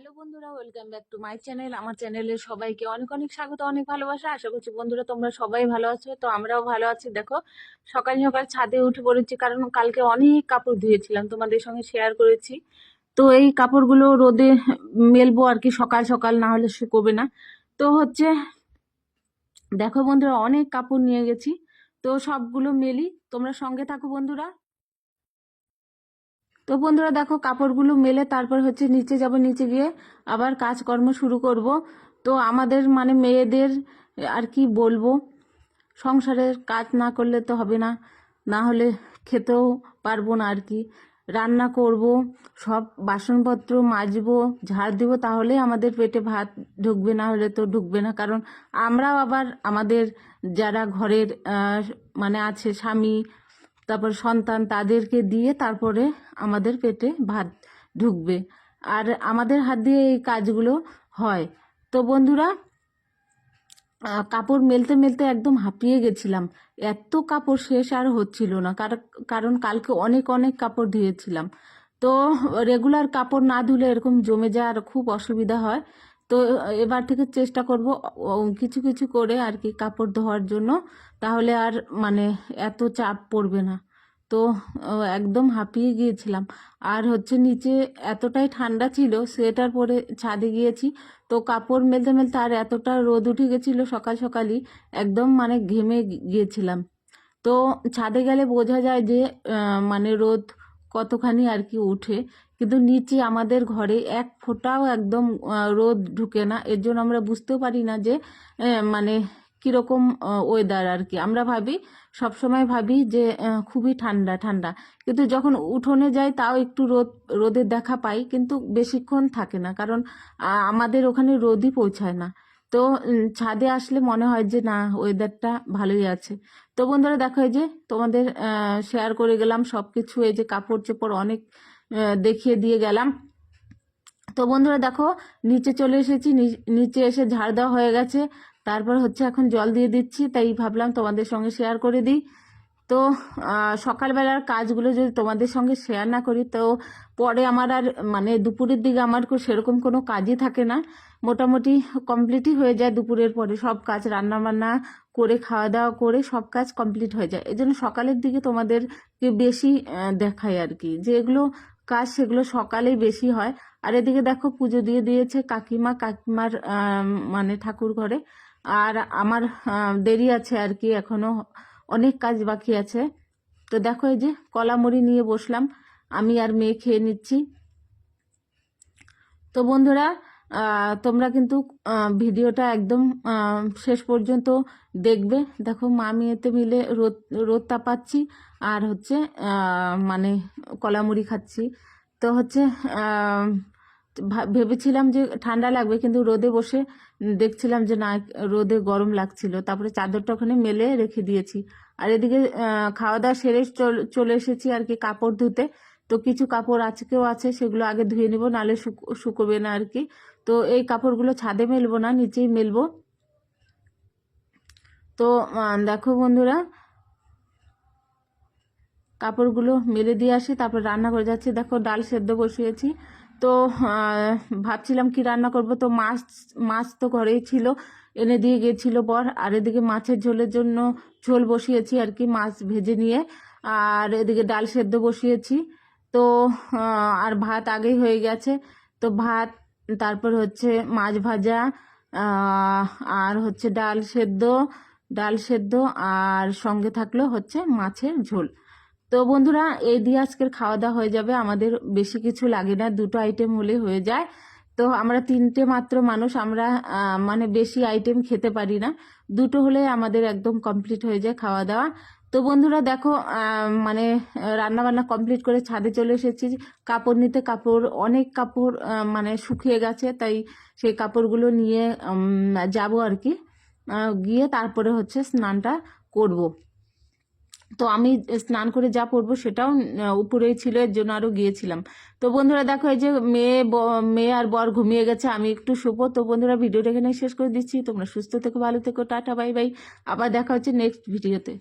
Hello বন্ধুরা, welcome back to my channel. আমার চ্যানেলে সবাইকে অনেক অনেক স্বাগত, অনেক ভালোবাসা। আশা করছি বন্ধুরা তোমরা সবাই ভালো আছো। তো আমরাও ভালো আছি। দেখো, সকাল সকাল ছাদে উঠে পড়েছি, কারণ কালকে অনেক কাপড় ধুয়েছিলাম, তোমাদের সঙ্গে শেয়ার করেছি। তো এই কাপড়গুলো রোদে মেলবো আর কি, সকাল সকাল, না হলে শুকোবে না। তো হচ্ছে দেখো বন্ধুরা, অনেক কাপড় নিয়ে গেছি, তো সবগুলো মেলি। তোমরা সঙ্গে থাকো বন্ধুরা। তো বন্ধুরা দেখো, কাপড়গুলো মেলে তারপর হচ্ছে নিচে যাব, নিচে গিয়ে আবার কাজকর্ম শুরু করব। তো আমাদের মানে মেয়েদের আর কি বলবো, সংসারের কাজ না করলে তো হবে না, না হলে খেতেও পারবো না আর কি। রান্না করব, সব বাসনপত্র মাজবো, ঝাড় দিব, তাহলে আমাদের পেটে ভাত ঢুকবে, না হলে তো ঢুকবে না। কারণ আমরাও আবার আমাদের যারা ঘরের মানে আছে স্বামী, তারপর সন্তান, তাদেরকে দিয়ে তারপরে আমাদের পেটে ভাত ঢুকবে, আর আমাদের হাত দিয়ে এই কাজগুলো হয়। তো বন্ধুরা, কাপড় মেলতে মেলতে একদম হাঁপিয়ে গেছিলাম। এত কাপড় শেষ আর হচ্ছিল না, কারণ কালকে অনেক অনেক কাপড় ধুয়েছিলাম। তো রেগুলার কাপড় না ধুলে এরকম জমে যায় আর খুব অসুবিধা হয়। তো এবার থেকে চেষ্টা করব কিছু কিছু করে আর কি কাপড় ধোয়ার জন্য, তাহলে আর মানে এত চাপ পড়বে না। তো একদম হাঁপিয়ে গিয়েছিলাম। আর হচ্ছে নিচে এতটাই ঠান্ডা ছিল, সোয়েটার পরে ছাদে গিয়েছি। তো কাপড় মেলতে মেলতে আর এতটা রোদ উঠে গেছিল সকাল সকালই, একদম মানে ঘেমে গিয়েছিলাম। তো ছাদে গেলে বোঝা যায় যে মানে রোদ কতখানি আর কি উঠে, কিন্তু নিচে আমাদের ঘরে এক ফোঁটাও একদম রোদ ঢুকে না। এর জন্য আমরা বুঝতেও পারি না যে মানে কিরকম ওয়েদার আর কি। আমরা ভাবি, সবসময় ভাবি যে খুবই ঠান্ডা ঠান্ডা, কিন্তু যখন উঠোনে যাই তাও একটু রোদের দেখা পাই, কিন্তু বেশিক্ষণ থাকে না, কারণ আমাদের ওখানে রোদই পৌঁছায় না। তো ছাদে আসলে মনে হয় যে না, ওয়েদারটা ভালোই আছে। তো বন্ধুরা দেখো, এই যে তোমাদের শেয়ার করে গেলাম সব কিছু, এই যে কাপড় চোপড় অনেক দেখিয়ে দিয়ে গেলাম। তো বন্ধুরা দেখো, নিচে চলে এসেছি, নিচে এসে ঝাড় দেওয়া হয়ে গেছে। তারপর হচ্ছে এখন জল দিয়ে দিচ্ছি, তাই ভাবলাম তোমাদের সঙ্গে শেয়ার করে দিই। তো সকালবেলার কাজগুলো যদি তোমাদের সঙ্গে শেয়ার না করি, তো পরে আমার আর মানে দুপুরের দিকে আমার সেরকম কোনো কাজই থাকে না। মোটামুটি কমপ্লিটই হয়ে যায় দুপুরের পরে, সব কাজ রান্না বান্না করে খাওয়া দাওয়া করে সব কাজ কমপ্লিট হয়ে যায়। এই জন্য সকালের দিকে তোমাদেরকে বেশি দেখাই আর কি, যেগুলো কাজ সেগুলো সকালেই বেশি হয়। আর এদিকে দেখো, পুজো দিয়ে দিয়েছে কাকিমার মানে ঠাকুর ঘরে। আর আমার দেরি আছে আর কি, এখনো অনেক কাজ বাকি আছে। তো দেখো, এই যে কলা মুড়ি নিয়ে বসলাম, আমি আর মেয়ে খেয়ে নিচ্ছি। তো বন্ধুরা, তোমরা কিন্তু ভিডিওটা একদম শেষ পর্যন্ত দেখবে। দেখো, মা মেয়েতে মিলে রোদ রোদ তাপাচ্ছি, আর হচ্ছে মানে কলা মুড়ি খাচ্ছি। তো হচ্ছে ভেবেছিলাম যে ঠান্ডা লাগবে, কিন্তু রোদে বসে দেখছিলাম যে না, রোদে গরম লাগছিল। তারপরে চাদরটা ওখানে মেলে রেখে দিয়েছি। আর এদিকে খাওয়া দাওয়া সেরে চলে এসেছি আর কি কাপড় ধুতে। তো কিছু কাপড় আজকেও আছে, সেগুলো আগে ধুয়ে নিব, নাহলে শুকোবে না আর কি। তো এই কাপড়গুলো ছাদে মেলবো না, নিচেই মেলবো। তো দেখো বন্ধুরা, কাপড়গুলো মেলে দিয়ে আসি, তারপর রান্না করে যাচ্ছি। দেখো, ডাল সেদ্ধ বসিয়েছি। তো ভাবছিলাম কি রান্না করব। তো মাছ মাছ তো ঘরেই ছিল, এনে দিয়ে গেছিল বর। আর এদিকে মাছের ঝোলের জন্য ঝোল বসিয়েছি আর কি, মাছ ভেজে নিয়ে। আর এদিকে ডাল সেদ্ধ বসিয়েছি। তো আর ভাত আগেই হয়ে গেছে। তো ভাত, তারপর হচ্ছে মাছ ভাজা, আর হচ্ছে ডাল সেদ্ধ, আর সঙ্গে থাকলো হচ্ছে মাছের ঝোল। তো বন্ধুরা, এই দিয়ে আজকের খাওয়া দাওয়া হয়ে যাবে আমাদের, বেশি কিছু লাগে না, দুটো আইটেম হলে হয়ে যায়। তো আমরা তিনটে মাত্র মানুষ, আমরা মানে বেশি আইটেম খেতে পারি না, দুটো হলে আমাদের একদম কমপ্লিট হয়ে যায় খাওয়া দাওয়া। তো বন্ধুরা দেখো, মানে রান্না বান্না কমপ্লিট করে ছাদে চলে এসেছি কাপড় নিতে। অনেক কাপড় মানে শুকিয়ে গেছে, তাই সেই কাপড়গুলো নিয়ে যাব আর কি। গিয়ে তারপরে হচ্ছে স্নানটা করব। তো আমি স্নান করে যা পরবো সেটাও উপরেই ছিল, এর জন্য আরো গিয়েছিলাম। তো বন্ধুরা দেখো, এই যে মেয়ে আর বর ঘুমিয়ে গেছে, আমি একটু শুবো। তো বন্ধুরা, ভিডিওটা এখানে শেষ করে দিচ্ছি। তোমরা সুস্থ থেকো, ভালো থেকো, টাটা বাই বাই। আবার দেখা হচ্ছে নেক্সট ভিডিওতে।